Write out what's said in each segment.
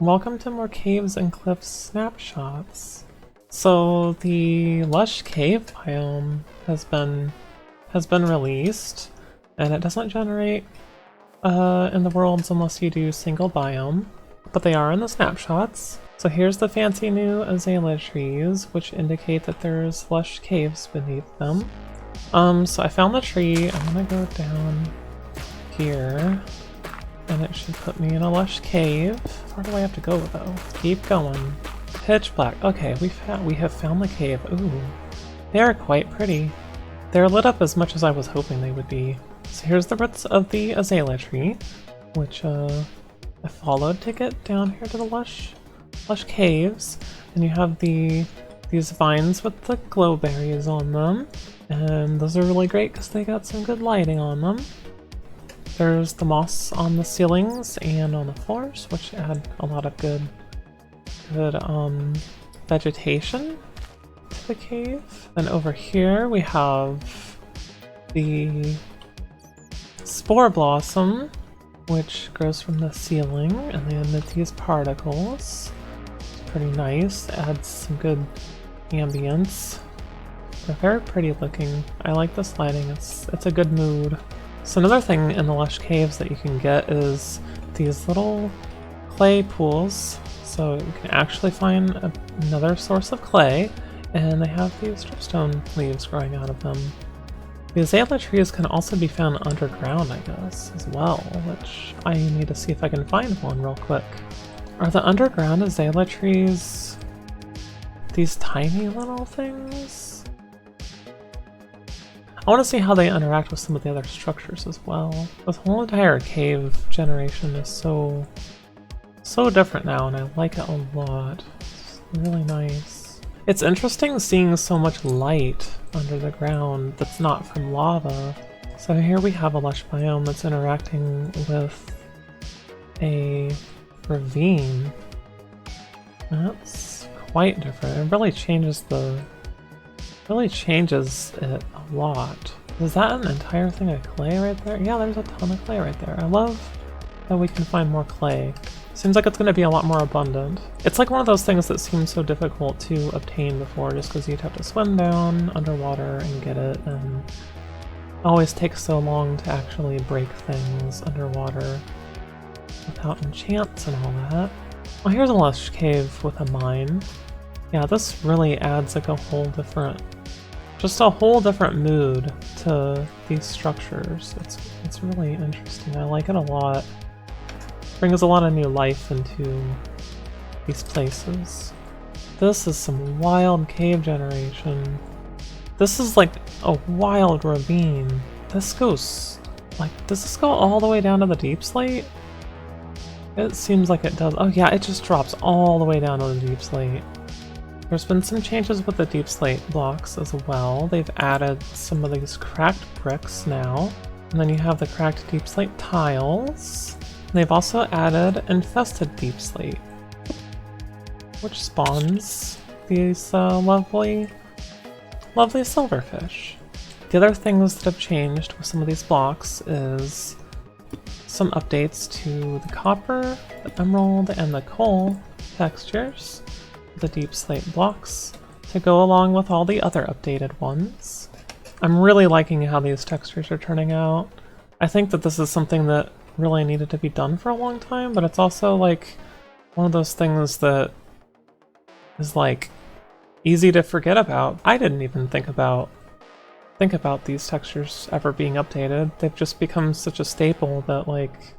Welcome to more caves and cliffs snapshots. So the Lush Cave biome has been released, and it doesn't generate in the worlds unless you do single biome, but they are in the snapshots. So here's the fancy new azalea trees, which indicate that there's lush caves beneath them. So I found the tree. I'm gonna go down here. And it should put me in a lush cave. Where do I have to go though? Keep going. Pitch black. Okay, we have found the cave. Ooh, they are quite pretty. They're lit up as much as I was hoping they would be. So here's the roots of the azalea tree, which I followed to get down here to the lush caves. And you have these vines with the glow berries on them, and those are really great because they got some good lighting on them. There's the moss on the ceilings and on the floors, which add a lot of good vegetation to the cave. Then over here we have the spore blossom, which grows from the ceiling, and they emit these particles. It's pretty nice, adds some good ambience. They're very pretty looking. I like this lighting, it's a good mood. So another thing in the Lush Caves that you can get is these little clay pools. So you can actually find another source of clay, and they have these dripstone leaves growing out of them. The azalea trees can also be found underground, I guess, as well, which I need to see if I can find one real quick. Are the underground azalea trees these tiny little things? I want to see how they interact with some of the other structures as well. This whole entire cave generation is so different now, and I like it a lot. It's really nice. It's interesting seeing so much light under the ground that's not from lava. So here we have a lush biome that's interacting with a ravine. That's quite different. It really changes it a lot. Is that an entire thing of clay right there? Yeah, there's a ton of clay right there. I love that we can find more clay. Seems like it's going to be a lot more abundant. It's like one of those things that seemed so difficult to obtain before just because you'd have to swim down underwater and get it, and it always takes so long to actually break things underwater without enchants and all that. Well, here's a lush cave with a mine. Yeah, this really adds like a whole different mood to these structures. It's really interesting. I like it a lot. Brings a lot of new life into these places. This is some wild cave generation. This is like a wild ravine. This goes does this go all the way down to the deep slate? It seems like it does. Oh yeah, it just drops all the way down to the deep slate. There's been some changes with the deep slate blocks as well. They've added some of these cracked bricks now. And then you have the cracked deep slate tiles. They've also added infested deep slate, which spawns these lovely silverfish. The other things that have changed with some of these blocks is some updates to the copper, the emerald, and the coal textures. The deep slate blocks to go along with all the other updated ones. I'm really liking how these textures are turning out. I think that this is something that really needed to be done for a long time, but it's also like one of those things that is like easy to forget about. I didn't even think about these textures ever being updated. They've just become such a staple that like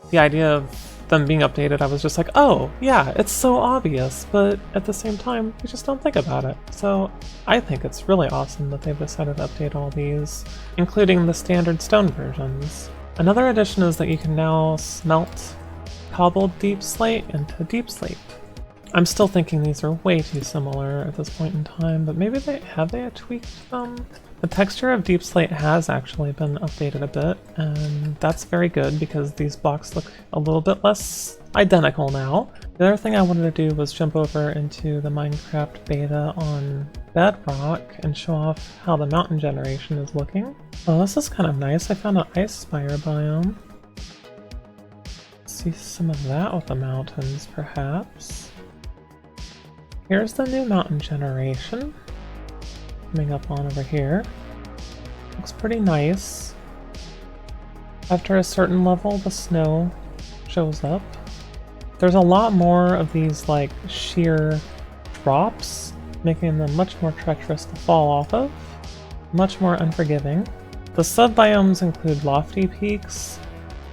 the idea of them being updated, I was just like, oh yeah, it's so obvious, but at the same time, we just don't think about it. So I think it's really awesome that they've decided to update all these, including the standard stone versions. Another addition is that you can now smelt cobbled deep slate into deep slate. I'm still thinking these are way too similar at this point in time, but maybe they tweaked them? The texture of deep slate has actually been updated a bit, and that's very good because these blocks look a little bit less identical now. The other thing I wanted to do was jump over into the Minecraft beta on Bedrock and show off how the mountain generation is looking. Oh, this is kind of nice. I found an ice spire biome. see some of that with the mountains, perhaps. Here's the new mountain generation. Coming up on over here. Looks pretty nice. After a certain level, the snow shows up. There's a lot more of these like sheer drops, making them much more treacherous to fall off of, much more unforgiving. The subbiomes include lofty peaks,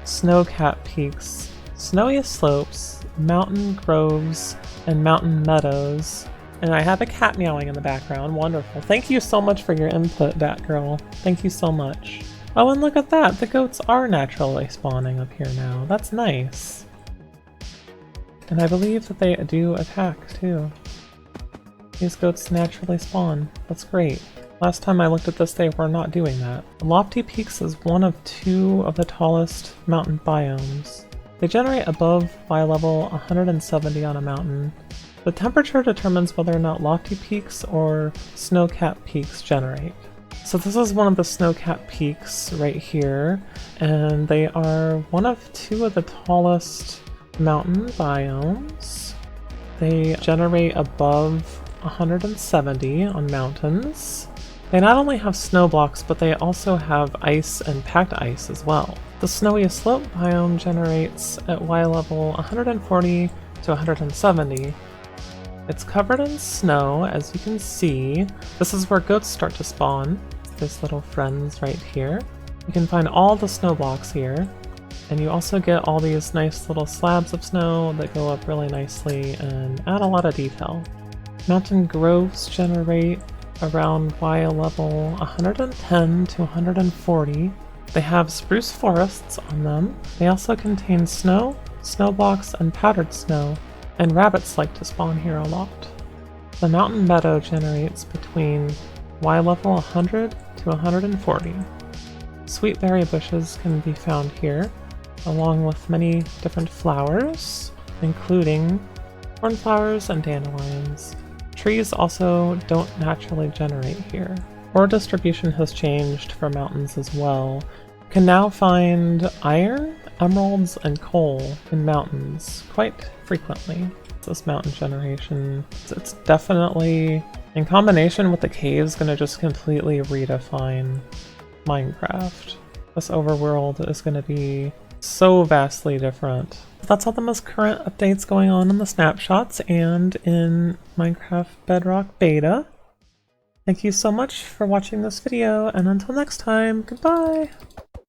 snow-capped peaks, snowy slopes, mountain groves, and mountain meadows. And I have a cat meowing in the background. Wonderful. Thank you so much for your input, Batgirl. Thank you so much. Oh, and look at that! The goats are naturally spawning up here now. That's nice. And I believe that they do attack, too. These goats naturally spawn. That's great. Last time I looked at this, they were not doing that. Lofty Peaks is one of 2 of the tallest mountain biomes. They generate above level 170 on a mountain. The temperature determines whether or not lofty peaks or snow-capped peaks generate. So this is one of the snow-capped peaks right here, and they are one of 2 of the tallest mountain biomes. They generate above 170 on mountains. They not only have snow blocks, but they also have ice and packed ice as well. The snowy slope biome generates at Y level 140 to 170. It's covered in snow, as you can see. This is where goats start to spawn. There's little friends right here. You can find all the snow blocks here, and you also get all these nice little slabs of snow that go up really nicely and add a lot of detail. Mountain groves generate around Y level 110 to 140. They have spruce forests on them. They also contain snow, snow blocks, and powdered snow, and rabbits like to spawn here a lot. The mountain meadow generates between Y level 100 to 140. Sweet berry bushes can be found here, along with many different flowers, including cornflowers and dandelions. Trees also don't naturally generate here. Ore distribution has changed for mountains as well. You can now find iron, emeralds, and coal in mountains quite frequently. This mountain generation, it's definitely, in combination with the caves, going to just completely redefine Minecraft. This overworld is going to be so vastly different. That's all the most current updates going on in the snapshots and in Minecraft Bedrock Beta. Thank you so much for watching this video, and until next time, goodbye!